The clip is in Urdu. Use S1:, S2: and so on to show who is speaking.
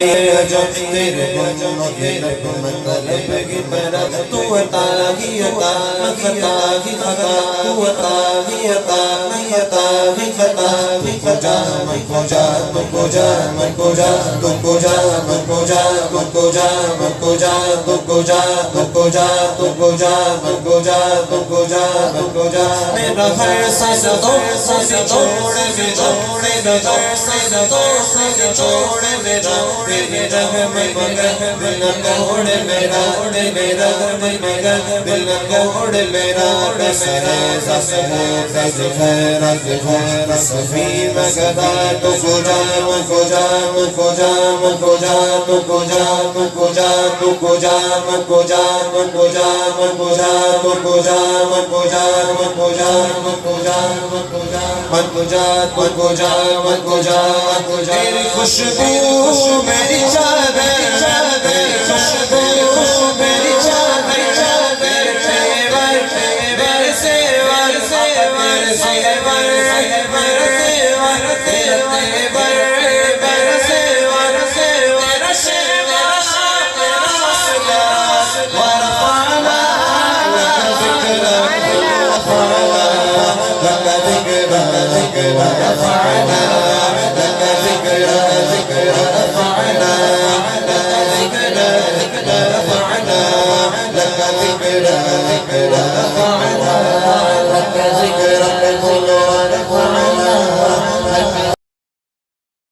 S1: تیرے گنوں کے لب مطلب کی طرف تو عطا ہی عطا خطا ہی خطا تو عطا ہی عطا نہیں عطا ہی خطا من کو جا من کو جا من کو جا من کو جا تم کو جا من کو جا من کو جا من کو جا تم کو جا من کو جا تم کو جا من کو جا تم کو جا من کو جا میرا ہر سانس دو سانس چھوڑ میرا میرا ہر سانس دو سانس چھوڑ میرا تیرے رحم مگر دل نہ توڑ میرا میرا مگر دل نہ توڑ میرا رز خیر صفی مگدا تو کو جا من کو جا من کو جا من کو جا تو کو جا من کو جا تو کو جا من کو جا من کو جا من کو جا تو کو جا من کو جا من کو جا من کو جا من کو جا من کو جا من کو جا من کو جا من کو جا تیری خوشبو میری چادر تیری خوشبو میری چادر تیرے سیور سیور سیور